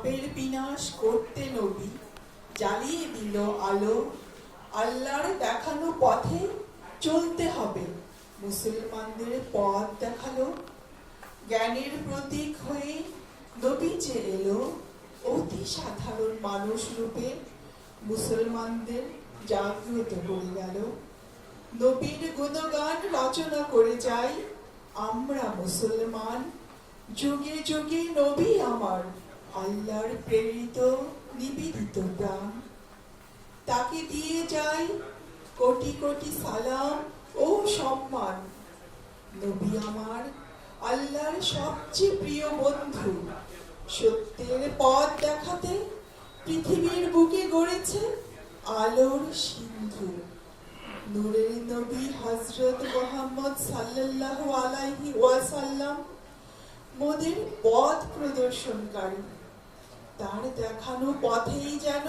পাপের বিনাশ করতে নবী জ্বালিয়ে দিল আলো। আল্লাহর দেখানো পথে চলতে হবে, মুসলমানদের পথ দেখালো। জ্ঞানের প্রতীক হয়ে নবী যে এলো, অতি সাধারণ মানুষ রূপে মুসলমানদের জাগ্রত করে গেল। নবীর গুণগান রচনা করে যাই আমরা মুসলমান। যুগে যুগে নবী আমার, আল্লাহর প্রেরিত নিবেদিত প্রাণ। তাকে দিয়ে যাই কোটি কোটি সালাম ও সম্মান। নবী আমার আল্লাহর সবচেয়ে প্রিয় বন্ধু। সত্যের পথ দেখাতে পৃথিবীর বুকে গড়েছে আলোর সিন্ধু। নূরের নবী হযরত মুহাম্মদ সাল্লাল্লাহু আলাইহি ওয়াসাল্লাম মোদের পথ প্রদর্শনকারী। তার দেখানো পথেই যেন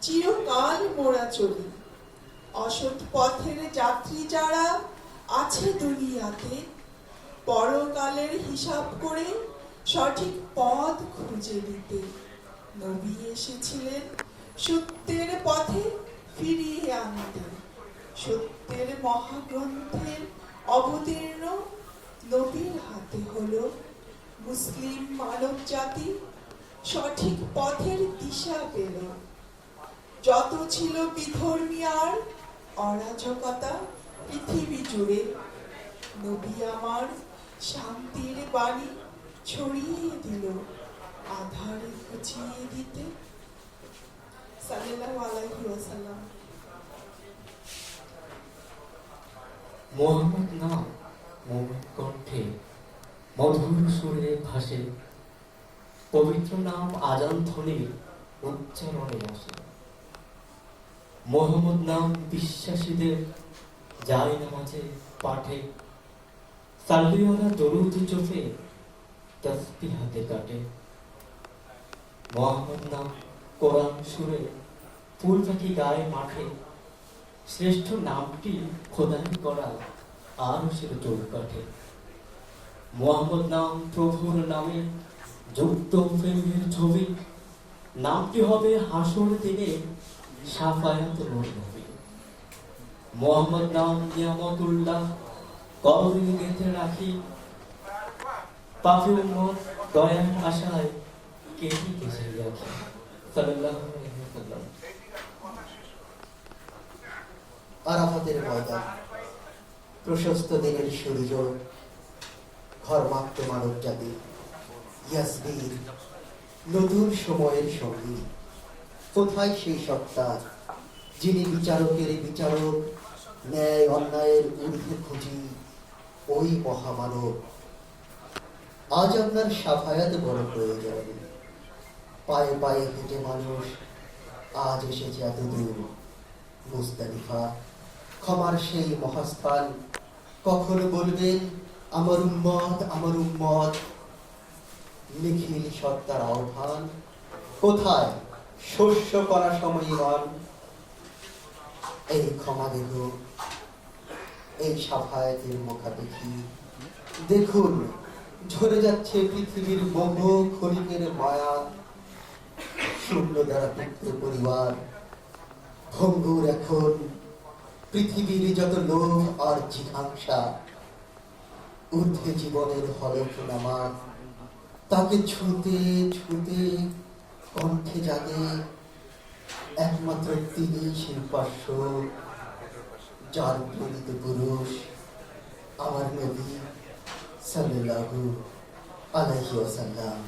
চিরকাল মোরা চলি। অসৎ পথের যাত্রী যারা আছে দুনিয়াতে, পরকালের হিসাব করে সঠিক পথ খুঁজে দিতে নবী এসেছিলেন সত্যের পথে ফিরিয়ে আনতে। সত্যের মহাগ্রন্থের অবতীর্ণ নবীর হাতে হলো মুসলিম মানব জাতি সঠিক পথের দিশা পেল। যত ছিল বিধর্মী আর অরাজকতা পৃথিবী জুড়ে, নবী আমার শান্তির বাণী ছড়িয়ে দিল আধার ঘুচিয়ে দিতে। সাল্লাল্লাহু আলাইহি ওয়াসাল্লাম। মোহাম্মদ নাম মোমের কণ্ঠে মধুর সুরে ভাসে, পবিত্র নাম আজান ধ্বনি উচ্চারণে আসে। মোহাম্মদ নাম বিশ্বাসীদের যায় নামাজে পাঠে, সাল্লিওয়ালা দরুদ চোখে তাসবিহ হাতে কাটে। মোহাম্মদ নাম কোরআন সুরে ফুল পাখি গায়ে মাঠে, শ্রেষ্ঠ নামটি খোদাই করা আরশের চৌকাঠে। মোহাম্মদ নাম প্রভুর নামে যুক্ত প্রেমের ছবি, নামটি হবে হাসর দিনে শাফায়াত নূর নবী। মোহাম্মদ নাম নিয়ামতুল্লাহ, কবরে গেঁথে রাখি, পাপী উম্মত দয়ার আশায় কেটে কেসে রাখি। সাল্লাল্লাহু আলাইহি ওয়াসাল্লাম। আরাফাতের ময়দান, প্রশস্ত দিনের সূর্য, ঘরমাক্ত মানব জাতি, ইয়াসবির নতুন সময়ের সঙ্গী। কোথায় সেই সত্তা যিনি বিচারকের বিচারক, ন্যায় অন্যায়ের ঊর্ধ্বে খুঁজি ওই মহামানব। আজ আপনার সাফায়াত বড় প্রয়োজন। পায়ে পায়ে হেঁটে মানুষ আজ এসেছে এতদূর। মুজদালিফা ক্ষমার সেই মহাস্থান, কখন বলবেন আমার উম্মত আমার উম্মত। নিখিল সত্তার আহ্বান, কোথায় শস্য করা সময় নন। এই ক্ষমা দেহ, এই সাফায়াতের মুখাপেক্ষি দেখুন ঝরে যাচ্ছে পৃথিবীর বহু ক্ষণিকের মায়া। শূন্য দ্বারা পুত্র পরিবার ভঙ্গুর এখন পৃথিবীর যত লোভ আর জিঘাংসা। ঊর্ধ্বে জীবনের হলফনামা, তাকে ছুঁতে ছুঁতে কণ্ঠে জাগে একমাত্র তিনি শিল্পাস্য, যার প্রেরিত পুরুষ আমার নবী সাল্লাল্লাহু আলাইহি ওয়াসাল্লাম।